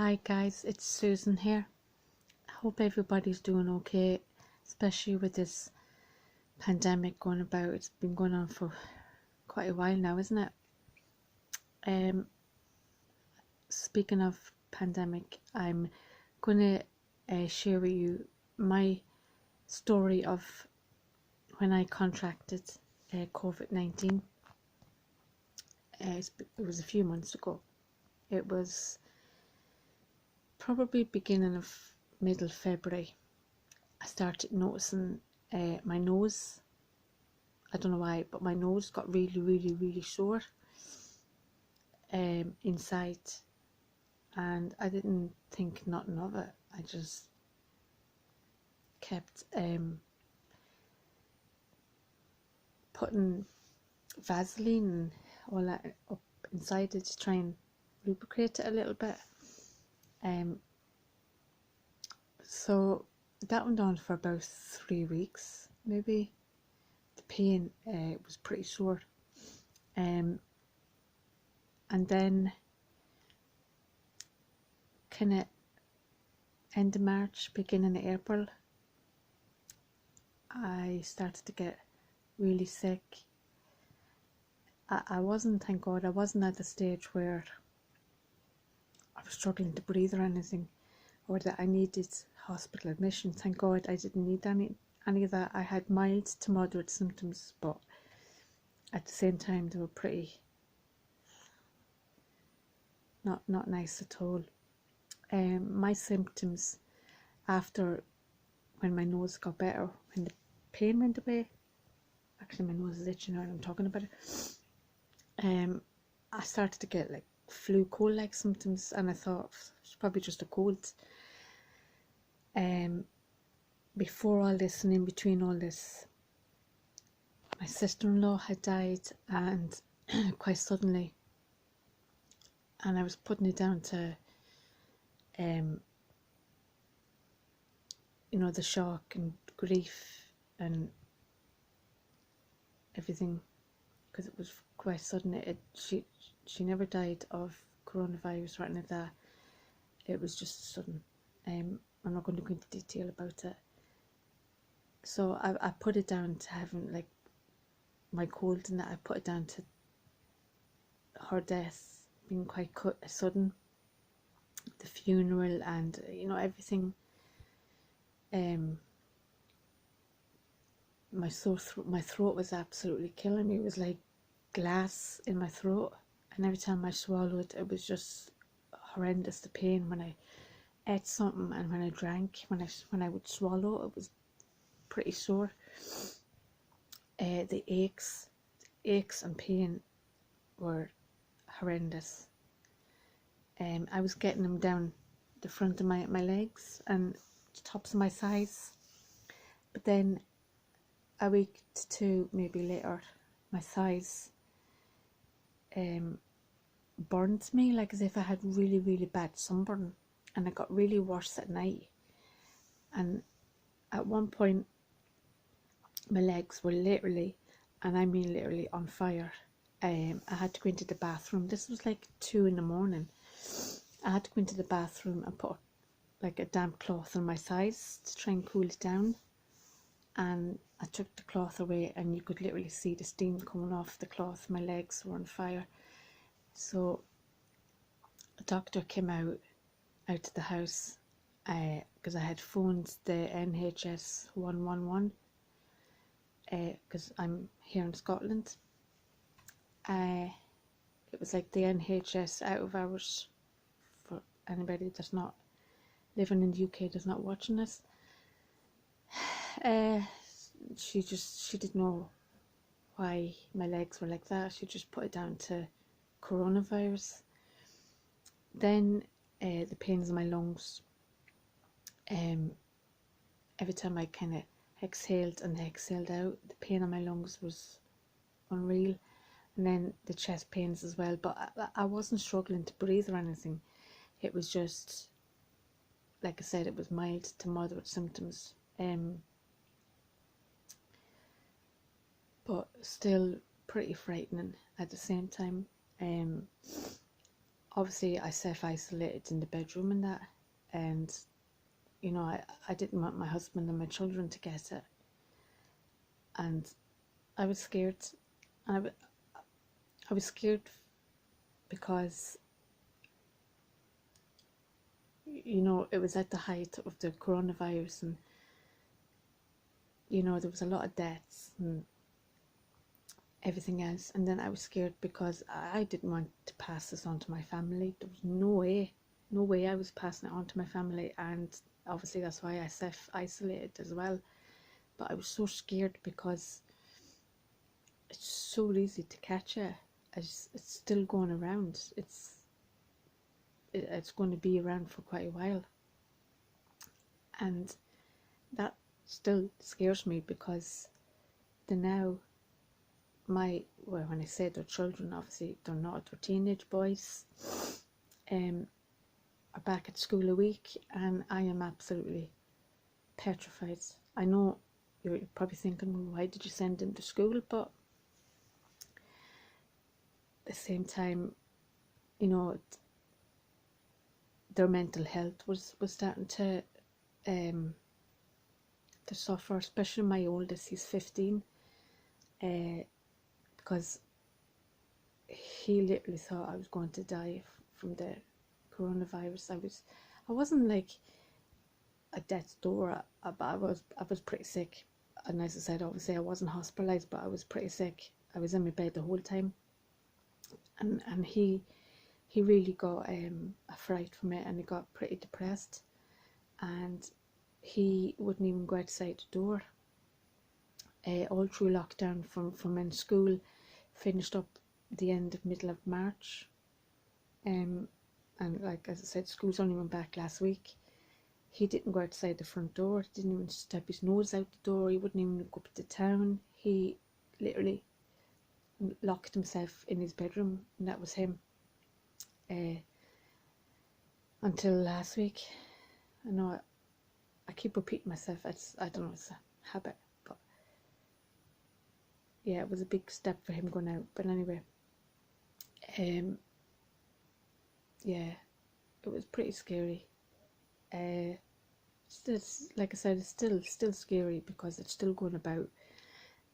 Hi guys, it's Susan here. I hope everybody's doing okay, especially with this pandemic going about. It's been going on for quite a while now, isn't it? Speaking of pandemic, I'm going to share with you my story of when I contracted COVID-19. It was a few months ago. It was probably beginning of middle February. I started noticing my nose. I don't know why, but my nose got really sore inside, and I didn't think nothing of it. I just kept putting Vaseline and all that up inside it to try and lubricate it a little bit. So that went on for about 3 weeks, maybe. The pain was pretty sore, and then kind of end of March, beginning of April, I started to get really sick. I wasn't, thank God, I wasn't at the stage where I was struggling to breathe or anything, or that I needed hospital admission. Thank God I didn't need any of that. I had mild to moderate symptoms, but at the same time they were pretty not nice at all. My symptoms after, when my nose got better, when the pain went away, actually my nose is itching now and I'm talking about it, I started to get like flu cold like symptoms, and I thought it's probably just a cold. Before all this and in between all this, my sister-in-law had died, and quite suddenly, and I was putting it down to the shock and grief and everything, because it was quite sudden. She never died of coronavirus or anything like that. It was just sudden. I'm not going to go into detail about it. So I put it down to having like my cold, and that I put it down to her death being quite sudden, the funeral and everything. My throat was absolutely killing me. It was like glass in my throat, and every time I swallowed, it was just horrendous. The pain when I ate something and when I drank, when I would swallow, it was pretty sore. The aches and pain were horrendous. I was getting them down the front of my legs and the tops of my thighs, but then a week to two maybe later, my thighs burned me, like as if I had really bad sunburn, and it got really worse at night. And at one point my legs were literally, and I mean literally, on fire. I had to go into the bathroom. This was like 2 in the morning. I had to go into the bathroom and put like a damp cloth on my thighs to try and cool it down, and I took the cloth away and you could literally see the steam coming off the cloth. My legs were on fire. So a doctor came out to the house, because I had phoned the NHS 111, because I'm here in Scotland. It was like the NHS out of hours for anybody that's not living in the UK, that's not watching this. She didn't know why my legs were like that. She just put it down to coronavirus. Then the pains in my lungs. Every time I kind of exhaled and exhaled out, the pain in my lungs was unreal. And then the chest pains as well, but I wasn't struggling to breathe or anything. It was just, like I said, it was mild to moderate symptoms, but still pretty frightening at the same time. obviously I self-isolated in the bedroom and that, and you know, I didn't want my husband and my children to get it, and I was scared. And I was scared because, you know, it was at the height of the coronavirus, and you know, there was a lot of deaths and everything else. And then I was scared because I didn't want to pass this on to my family. There was no way I was passing it on to my family, and obviously that's why I self-isolated as well. But I was so scared because it's so easy to catch it. It's still going around. It's going to be around for quite a while, and that still scares me because now well, when I say they're children, obviously they're not, they're teenage boys, are back at school a week, and I am absolutely petrified. I know you're probably thinking, well, why did you send them to school? But at the same time, you know, their mental health was starting to suffer, especially my oldest. He's 15, because he literally thought I was going to die from the coronavirus. I wasn't like at death's door, but I was pretty sick. And as I said, obviously I wasn't hospitalized, but I was pretty sick. I was in my bed the whole time, and he really got a fright from it, and he got pretty depressed, and he wouldn't even go outside the door. All through lockdown, from when school finished up the middle of March, and like as I said, school's only went back last week. He didn't go outside the front door. He didn't even step his nose out the door. He wouldn't even go up to town. He literally locked himself in his bedroom, and that was him. Until last week. I know I keep repeating myself. I don't know, it's a habit, but yeah, it was a big step for him going out. But anyway, yeah, it was pretty scary. Still, like I said, it's still scary because it's still going about.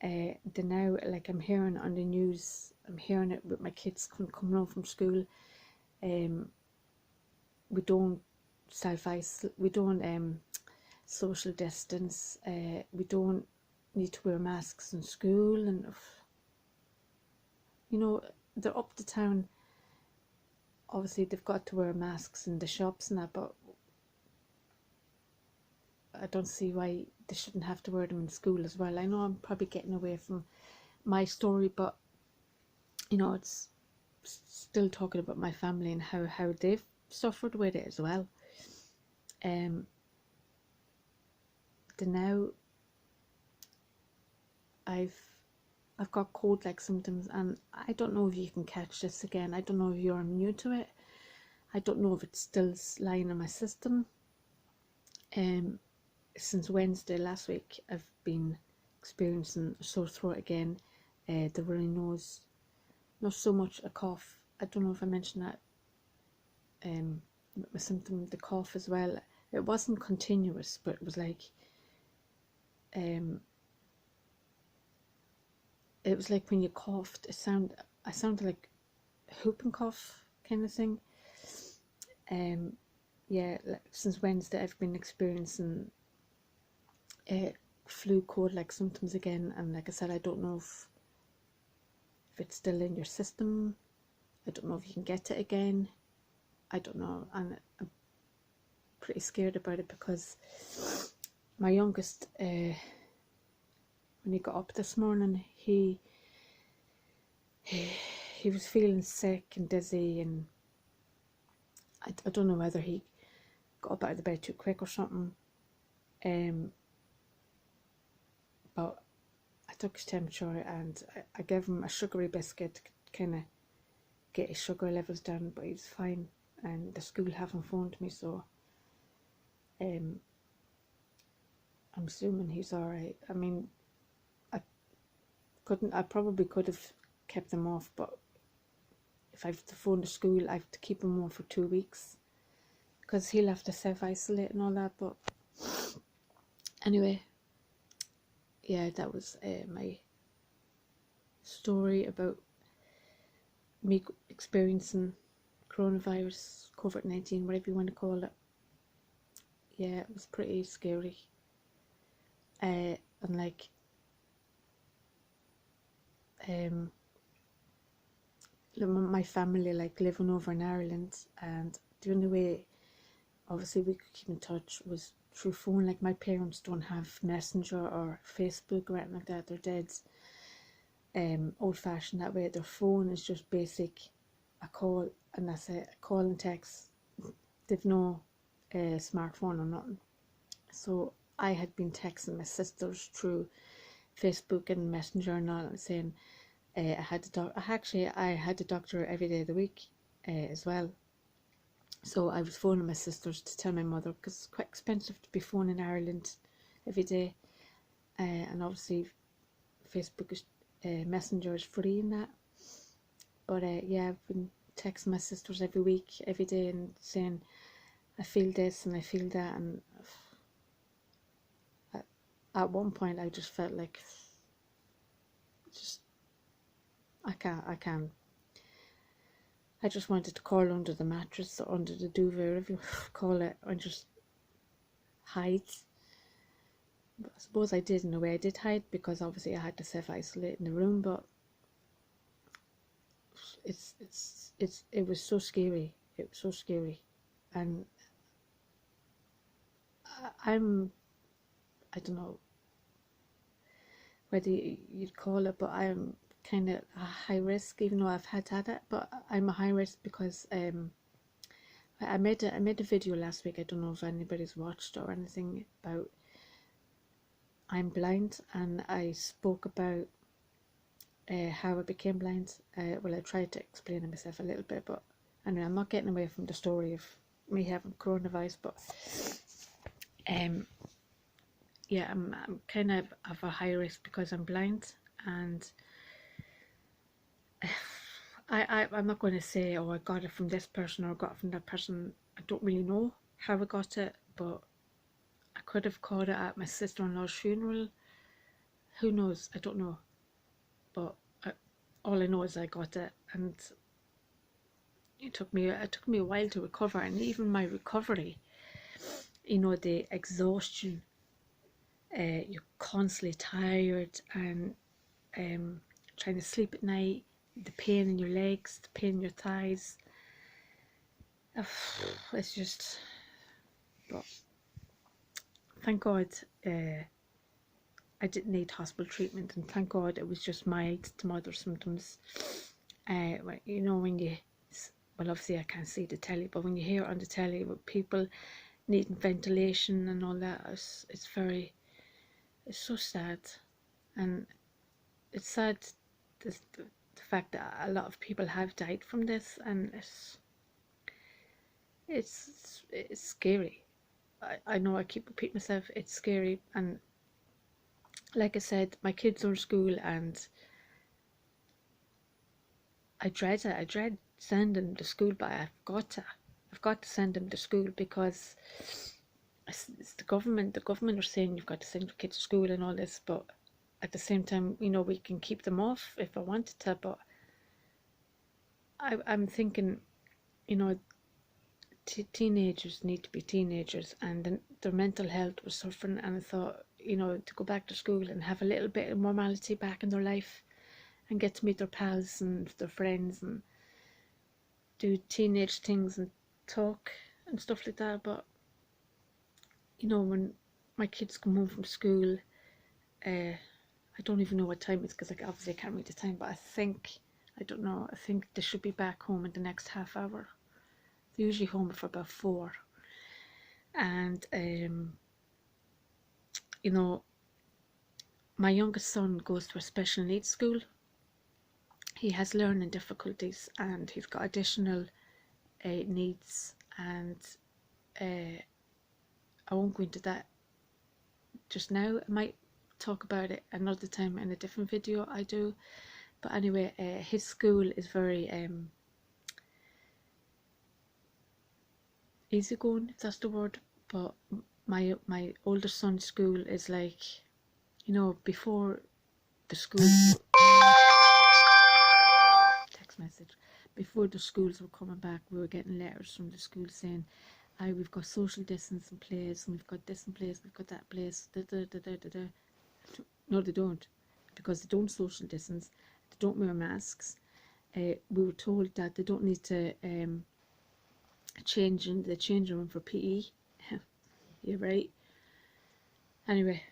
The now, like I'm hearing on the news, I'm hearing it with my kids coming home from school. We don't we don't social distance. We don't need to wear masks in school, and you know, they're up to town. Obviously they've got to wear masks in the shops and that, but I don't see why they shouldn't have to wear them in school as well. I know I'm probably getting away from my story, but you know, it's still talking about my family and how they've suffered with it as well. The now I've got cold-like symptoms, and I don't know if you can catch this again. I don't know if you're immune to it. I don't know if it's still lying in my system. Since Wednesday last week, I've been experiencing a sore throat again. The runny nose, not so much a cough. I don't know if I mentioned that. My symptom, the cough as well. It wasn't continuous, but it was like, it was like when you coughed, I sounded like whooping cough kind of thing. Yeah, like since Wednesday I've been experiencing flu cold like symptoms again, and like I said, I don't know if it's still in your system. I don't know if you can get it again. I don't know, and I'm pretty scared about it because my youngest, when he got up this morning, he was feeling sick and dizzy, and I don't know whether he got up out of the bed too quick or something. But I took his temperature, and I gave him a sugary biscuit to kind of get his sugar levels down, but he's fine, and the school haven't phoned me, so I'm assuming he's alright. I mean, I probably could have kept them off, but if I have to phone the school, I have to keep him home for 2 weeks because he'll have to self-isolate and all that. But anyway, yeah, that was my story about me experiencing coronavirus, COVID-19, whatever you want to call it. Yeah, it was pretty scary. And like, my family like living over in Ireland, and the only way obviously we could keep in touch was through phone. Like, my parents don't have Messenger or Facebook or anything like that. They're dead old fashioned that way. Their phone is just basic, a call, and that's it, a call and text. They've no smartphone or nothing. So I had been texting my sisters through Facebook and Messenger and all, saying I had a doctor every day of the week as well. So I was phoning my sisters to tell my mother, because it's quite expensive to be phoning Ireland every day, and obviously Facebook is Messenger is free in that. But yeah, I've been texting my sisters every week, every day, and saying I feel this and I feel that. And at one point I just felt like I just wanted to crawl under the mattress or under the duvet, whatever you call it, and just hide. But I suppose I did, in a way I did hide, because obviously I had to self-isolate in the room. But it was so scary. It was so scary. And I don't know whether you'd call it, but I'm kind of a high risk, even though I've had it. But I'm a high risk because I made a video last week. I don't know if anybody's watched or anything, about I'm blind, and I spoke about how I became blind. Well, I tried to explain it myself a little bit, but anyway, I'm not getting away from the story of me having coronavirus. But yeah, I'm kind of a high risk because I'm blind, and I'm not going to say, oh, I got it from this person or I got it from that person. I don't really know how I got it, but I could have caught it at my sister-in-law's funeral. Who knows? I don't know. But all I know is I got it, and it took me a while to recover. And even my recovery, you know, the exhaustion, you're constantly tired, and trying to sleep at night, the pain in your legs, the pain in your thighs. It's just, but thank God I didn't need hospital treatment, and thank God it was just mild to moderate symptoms. You know, when you, well, obviously I can't see the telly, but when you hear on the telly with people needing ventilation and all that, it's so sad. And it's sad, the fact that a lot of people have died from this, and it's scary. I know I keep repeating myself, it's scary. And like I said, my kids are in school, and I dread it. I dread sending them to school, but I've got to send them to school, because it's the government. The government are saying you've got to send your kids to school and all this, but at the same time, you know, we can keep them off if I wanted to. But I'm thinking, you know, teenagers need to be teenagers, and their mental health was suffering. And I thought, you know, to go back to school and have a little bit of normality back in their life, and get to meet their pals and their friends, and do teenage things and talk and stuff like that. But you know, when my kids come home from school, I don't even know what time it's, because obviously I can't read the time, but I don't know, I think they should be back home in the next half hour. They're usually home for about 4. And you know, my youngest son goes to a special needs school. He has learning difficulties, and he's got additional needs, and I won't go into that just now. I might talk about it another time in a different video I do. But anyway, his school is very easygoing, if that's the word. But my older son's school is like, you know, before the schools text message, before the schools were coming back, we were getting letters from the school saying, "Aye, we've got social distance in place, and we've got this in place, we've got that place." Da, da, da, da, da, da. No, they don't, because they don't social distance. They don't wear masks. We were told that they don't need to change in the changing room for PE. You're right. Anyway,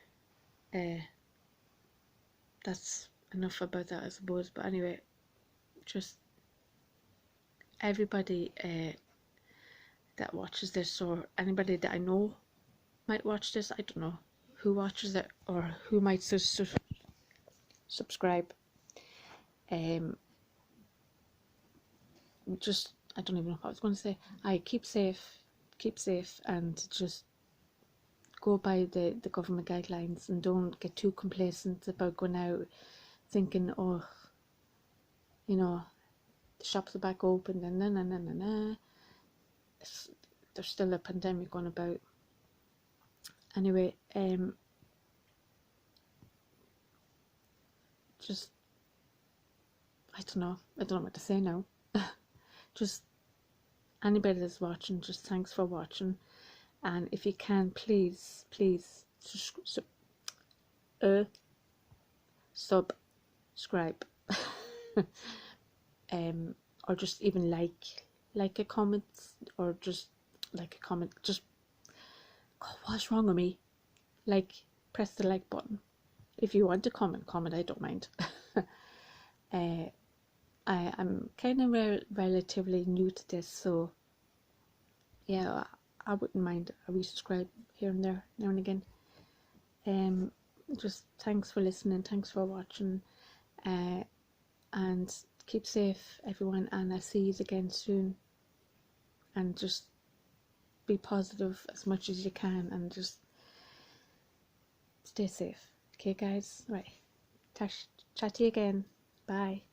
that's enough about that, I suppose. But anyway, just everybody that watches this, or anybody that I know might watch this, I don't know who watches it or who might subscribe. Just, I don't even know what I was going to say. Keep safe, and just go by the government guidelines, and don't get too complacent about going out thinking, oh, you know, the shops are back open, and there's still a pandemic on about. Anyway, just, I don't know what to say now. Just anybody that's watching, just thanks for watching, and if you can, please subscribe. Or just even like a comment, or just like a comment. Just, oh, what's wrong with me? Like, press the like button. If you want to comment, I don't mind. I'm kind of relatively new to this, so yeah, I wouldn't mind a resubscribe here and there, now and again. Just thanks for listening, thanks for watching, and keep safe, everyone, and I'll see you again soon. And just be positive as much as you can, and just stay safe. Okay, guys? Right. Chat to you again. Bye.